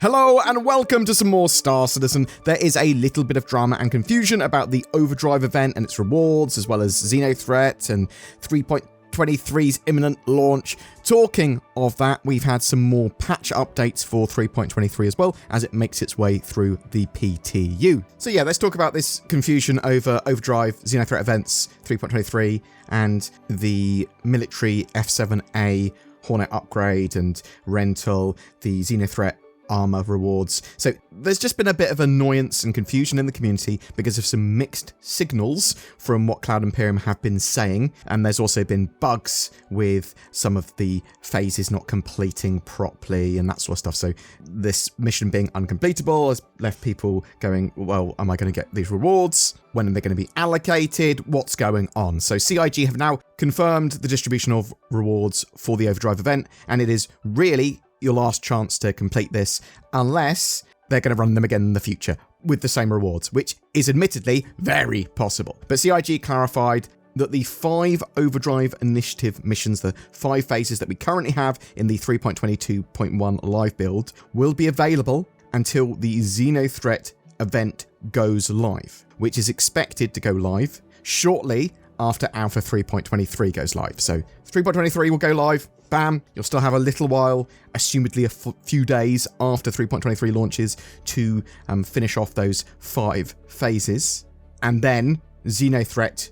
Hello and welcome to some more Star Citizen. There is a little bit of drama and confusion about the Overdrive event and its rewards, as well as XenoThreat and 3.23's imminent launch. Talking of that, we've had some more patch updates for 3.23 as well, as it makes its way through the PTU. So yeah, let's talk about this confusion over Overdrive, XenoThreat events 3.23, and the military F7A Hornet upgrade and rental, the XenoThreat armor rewards. So there's just been a bit of annoyance and confusion in the community because of some mixed signals from what Cloud Imperium have been saying, and there's also been bugs with some of the phases not completing properly and that sort of stuff. So this mission being uncompletable has left people going, well, am I going to get these rewards? When are they going to be allocated? What's going on? So CIG have now confirmed the distribution of rewards for the Overdrive event, and it is really your last chance to complete this, unless they're going to run them again in the future with the same rewards, which is admittedly very possible. But CIG clarified that the 5 Overdrive Initiative missions, the 5 phases that we currently have in the 3.22.1 live build, will be available until the XenoThreat event goes live, which is expected to go live shortly after Alpha 3.23 goes live. So 3.23 will go live. Bam, you'll still have a little while, assumedly a few days after 3.23 launches, to finish off those 5 phases. And then XenoThreat,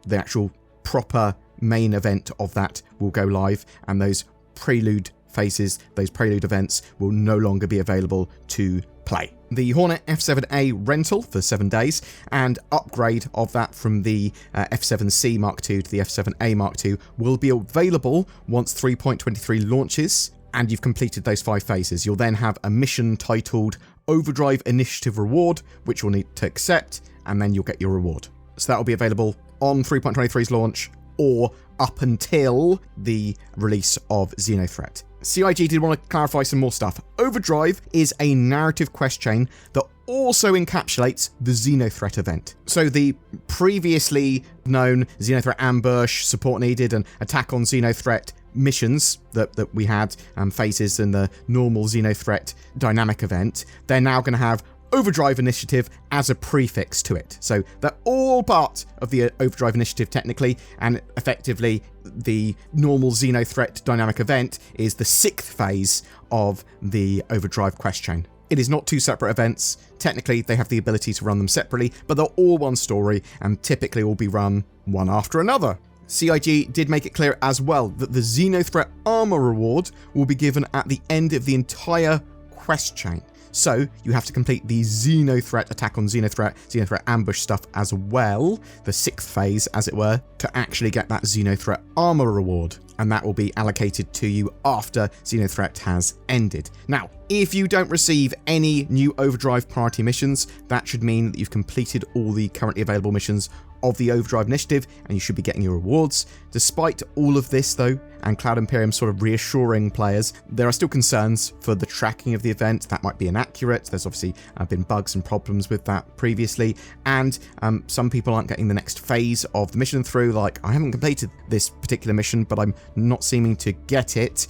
the actual proper main event of that, will go live, and those prelude phases, those prelude events, will no longer be available to play. The Hornet F7A rental for 7 days and upgrade of that from the F7C Mark II to the F7A Mark II will be available once 3.23 launches and you've completed those 5 phases. You'll then have a mission titled Overdrive Initiative Reward, which you'll need to accept, and then you'll get your reward. So that will be available on 3.23's launch or up until the release of XenoThreat. CIG did want to clarify some more stuff. Overdrive is a narrative quest chain that also encapsulates the XenoThreat event. So the previously known XenoThreat ambush, support needed, and attack on XenoThreat missions that we had, phases in the normal XenoThreat dynamic event, they're now going to have Overdrive Initiative as a prefix to it. So they're all part of the Overdrive Initiative technically, and effectively the normal XenoThreat dynamic event is the 6th phase of the Overdrive quest chain. It is not 2 separate events. Technically, they have the ability to run them separately, but they're all one story and typically will be run one after another. CIG did make it clear as well that the XenoThreat armor reward will be given at the end of the entire quest chain. So you have to complete the XenoThreat attack on XenoThreat ambush stuff as well, the 6th phase as it were, to actually get that XenoThreat armor reward. And that will be allocated to you after XenoThreat has ended. Now, if you don't receive any new Overdrive priority missions, that should mean that you've completed all the currently available missions of the Overdrive Initiative, and you should be getting your rewards. Despite all of this though, and Cloud Imperium sort of reassuring players, there are still concerns for the tracking of the event. That might be inaccurate. There's obviously been bugs and problems with that previously, and some people aren't getting the next phase of the mission through, like, I haven't completed this particular mission, but I'm not seeming to get it.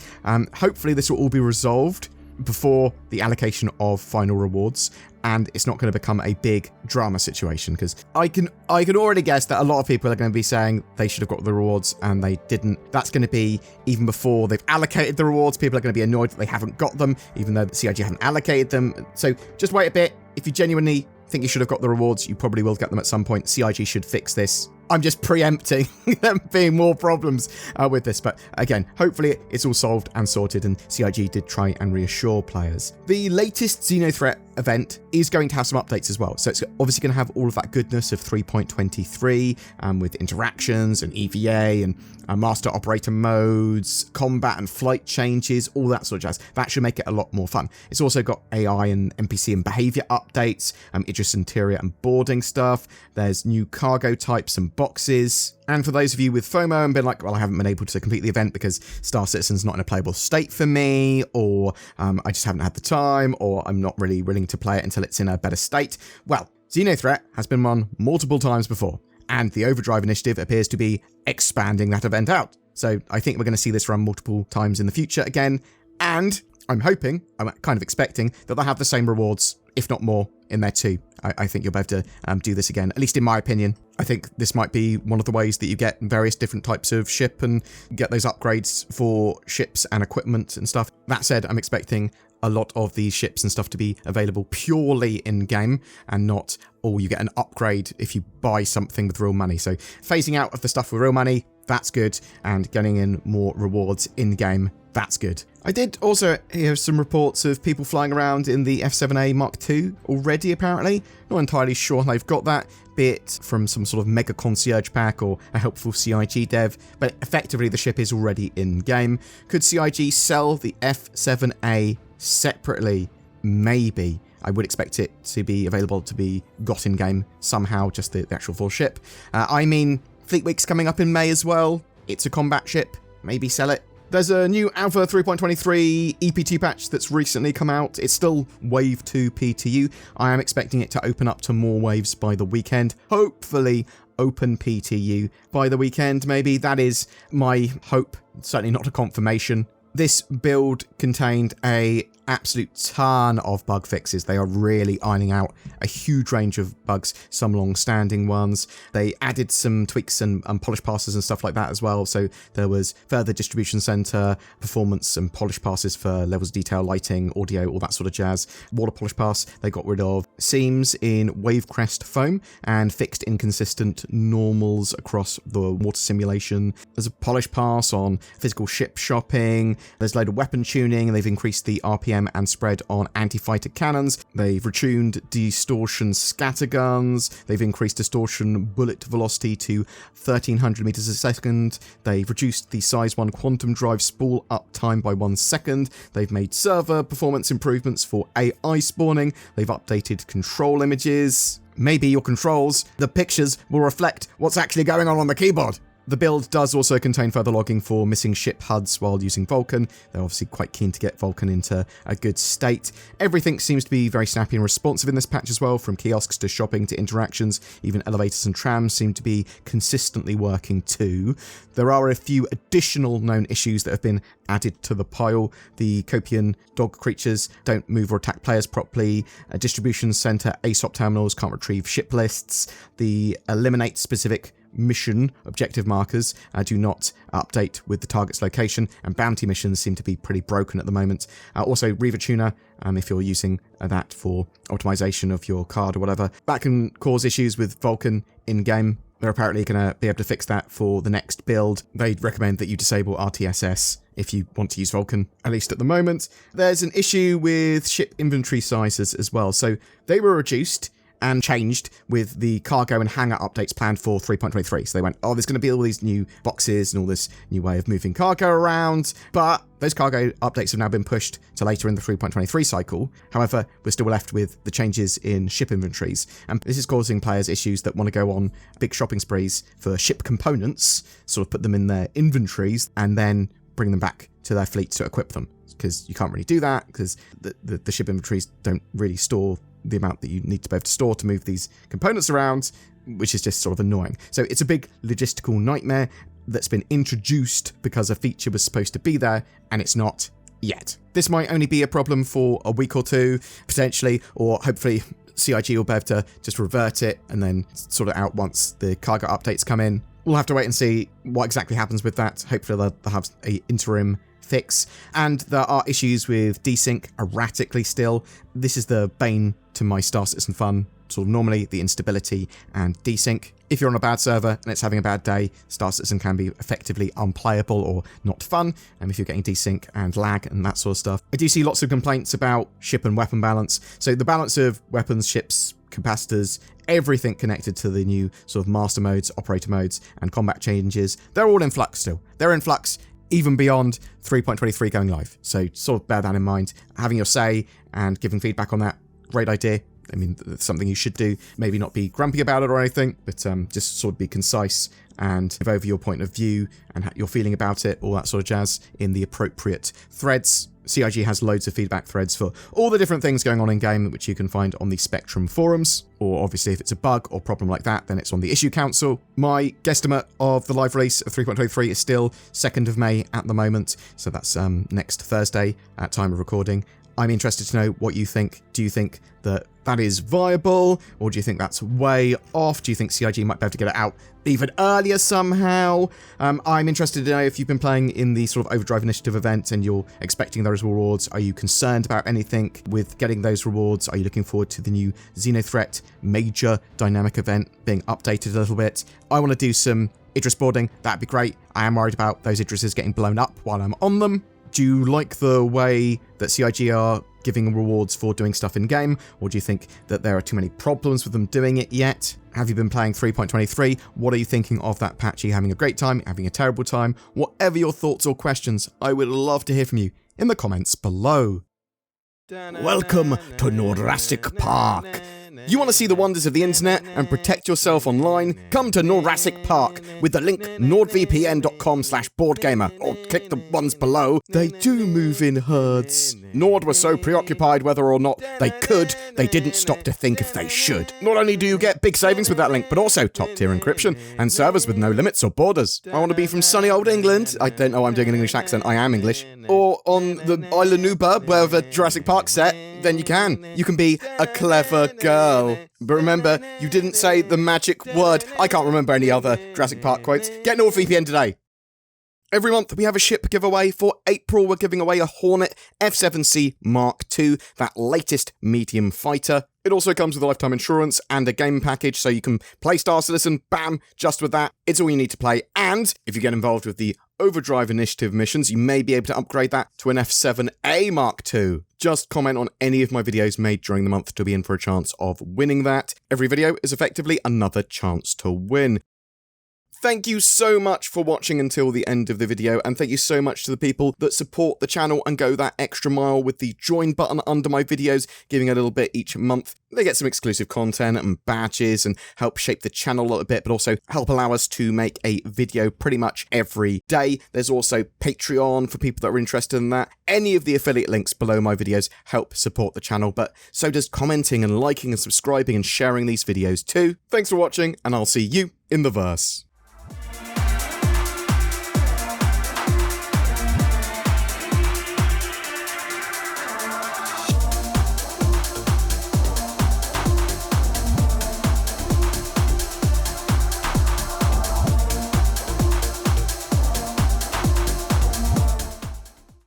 Hopefully this will all be resolved before the allocation of final rewards, and it's not going to become a big drama situation, because I can already guess that a lot of people are going to be saying they should have got the rewards and they didn't. That's going to be even before they've allocated the rewards. People are going to be annoyed that they haven't got them, even though the CIG haven't allocated them. So just wait a bit. If you genuinely think you should have got the rewards, you probably will get them at some point. CIG should fix this. I'm just preempting there being more problems with this. But again, hopefully it's all solved and sorted, and CIG did try and reassure players. The latest XenoThreat event is going to have some updates as well. So it's obviously going to have all of that goodness of 3.23 with interactions and EVA and master operator modes, combat and flight changes, all that sort of jazz. That should make it a lot more fun. It's also got AI and NPC and behavior updates, Idris interior and boarding stuff. There's new cargo types and boxes. And for those of you with FOMO and been like, well, I haven't been able to complete the event because Star Citizen's not in a playable state for me, or I just haven't had the time, or I'm not really willing to play it until it's in a better state. Well, XenoThreat has been run multiple times before, and the Overdrive Initiative appears to be expanding that event out. So I think we're going to see this run multiple times in the future again, and I'm hoping, I'm kind of expecting, that they'll have the same rewards, if not more, in there too. I think you'll be able to do this again, at least in my opinion. I think this might be one of the ways that you get various different types of ship and get those upgrades for ships and equipment and stuff. That said, I'm expecting a lot of these ships and stuff to be available purely in-game and not, oh, you get an upgrade if you buy something with real money. So phasing out of the stuff with real money, that's good, and getting in more rewards in-game, that's good. I did also hear some reports of people flying around in the F7A Mark II already, apparently. Not entirely sure how they've got that, be it from some sort of mega concierge pack or a helpful CIG dev, but effectively the ship is already in-game. Could CIG sell the F7A separately? Maybe. I would expect it to be available to be got in-game somehow, just the actual full ship. I mean, Fleet Week's coming up in May as well. It's a combat ship. Maybe sell it. There's a new Alpha 3.23 EPT patch that's recently come out. It's still Wave 2 PTU. I am expecting it to open up to more waves by the weekend. Hopefully open PTU by the weekend, maybe. That is my hope. Certainly not a confirmation. This build contained a absolute ton of bug fixes. They are really ironing out a huge range of bugs, some long-standing ones. They added some tweaks and polish passes and stuff like that as well. So there was further distribution center performance and polish passes for levels of detail, lighting, audio, all that sort of jazz. Water polish pass, they got rid of seams in Wavecrest foam and fixed inconsistent normals across the water simulation. There's a polish pass on physical ship shopping. There's a load of weapon tuning, and they've increased the RPM and spread on anti-fighter cannons. They've retuned distortion scatterguns. They've increased distortion bullet velocity to 1300 meters a second. They've reduced the size 1 quantum drive spool up time by 1 second. They've made server performance improvements for AI spawning. They've updated control images. Maybe your controls, the pictures, will reflect what's actually going on the keyboard. The build does also contain further logging for missing ship HUDs while using Vulkan. They're obviously quite keen to get Vulkan into a good state. Everything seems to be very snappy and responsive in this patch as well, from kiosks to shopping to interactions. Even elevators and trams seem to be consistently working too. There are a few additional known issues that have been added to the pile. The Copian dog creatures don't move or attack players properly. Distribution center ASOP terminals can't retrieve ship lists. The eliminate specific mission objective markers do not update with the target's location, and bounty missions seem to be pretty broken at the moment. Also, Reaver Tuner, if you're using that for optimization of your card or whatever, that can cause issues with Vulkan in-game. They're apparently going to be able to fix that for the next build. They'd recommend that you disable RTSS if you want to use Vulkan, at least at the moment. There's an issue with ship inventory sizes as well. So they were reduced and changed with the cargo and hangar updates planned for 3.23. So they went, oh, there's going to be all these new boxes and all this new way of moving cargo around, but those cargo updates have now been pushed to later in the 3.23 cycle. However, we're still left with the changes in ship inventories, and this is causing players issues that want to go on big shopping sprees for ship components, sort of put them in their inventories, and then bring them back to their fleet to equip them, because you can't really do that, because the ship inventories don't really store the amount that you need to be able to store to move these components around, which is just sort of annoying. So it's a big logistical nightmare that's been introduced because a feature was supposed to be there, and it's not yet. This might only be a problem for a week or two, potentially, or hopefully CIG will be able to just revert it and then sort it out once the cargo updates come in. We'll have to wait and see what exactly happens with that. Hopefully they'll have an interim fix. And there are issues with desync erratically still. This is the bane to my Star Citizen fun. Sort of normally the instability and desync. If you're on a bad server and it's having a bad day, Star Citizen can be effectively unplayable or not fun, and if you're getting desync and lag and that sort of stuff. I do see lots of complaints about ship and weapon balance. So the balance of weapons, ships, capacitors, everything connected to the new sort of master modes, operator modes, and combat changes, they're all in flux still. They're in flux even beyond 3.23 going live. So sort of bear that in mind. Having your say and giving feedback on that, great idea. I mean, it's something you should do. Maybe not be grumpy about it or anything, but just sort of be concise and give over your point of view and your feeling about it, all that sort of jazz in the appropriate threads. CIG has loads of feedback threads for all the different things going on in game, which you can find on the Spectrum forums, or obviously if it's a bug or problem like that, then it's on the Issue Council. My guesstimate of the live release of 3.23 is still 2nd of May at the moment, so that's next Thursday at time of recording. I'm interested to know what you think. Do you think that that is viable, or do you think that's way off? Do you think CIG might be able to get it out even earlier somehow? I'm interested to know if you've been playing in the sort of Overdrive Initiative event and you're expecting those rewards. Are you concerned about anything with getting those rewards? Are you looking forward to the new XenoThreat major dynamic event being updated a little bit? I want to do some Idris boarding. That'd be great. I am worried about those Idrises getting blown up while I'm on them. Do you like the way that CIG are giving rewards for doing stuff in-game, or do you think that there are too many problems with them doing it yet? Have you been playing 3.23? What are you thinking of that patch? Are you having a great time, having a terrible time? Whatever your thoughts or questions, I would love to hear from you in the comments below. Welcome to Jurassic Park. You want to see the wonders of the internet and protect yourself online? Come to Jurassic Park with the link nordvpn.com/BoredGamer, or click the ones below. They do move in herds. Nord was so preoccupied whether or not they could, they didn't stop to think if they should. Not only do you get big savings with that link, but also top-tier encryption and servers with no limits or borders. I want to be from sunny old England. I don't know why I'm doing an English accent, I am English. Or on the Isle of Newburgh, wherever Jurassic Park's set, then you can. You can be a clever girl. But remember, you didn't say the magic word. I can't remember any other Jurassic Park quotes. Get NordVPN today. Every month we have a ship giveaway. For April, we're giving away a Hornet F7C Mark II, that latest medium fighter. It also comes with a lifetime insurance and a game package, so you can play Star Citizen, bam, just with that. It's all you need to play. And if you get involved with the Overdrive Initiative missions, you may be able to upgrade that to an F7A Mark II. Just comment on any of my videos made during the month to be in for a chance of winning that. Every video is effectively another chance to win. Thank you so much for watching until the end of the video, and thank you so much to the people that support the channel and go that extra mile with the join button under my videos, giving a little bit each month. They get some exclusive content and badges and help shape the channel a little bit, but also help allow us to make a video pretty much every day. There's also Patreon for people that are interested in that. Any of the affiliate links below my videos help support the channel, but so does commenting and liking and subscribing and sharing these videos too. Thanks for watching, and I'll see you in the verse.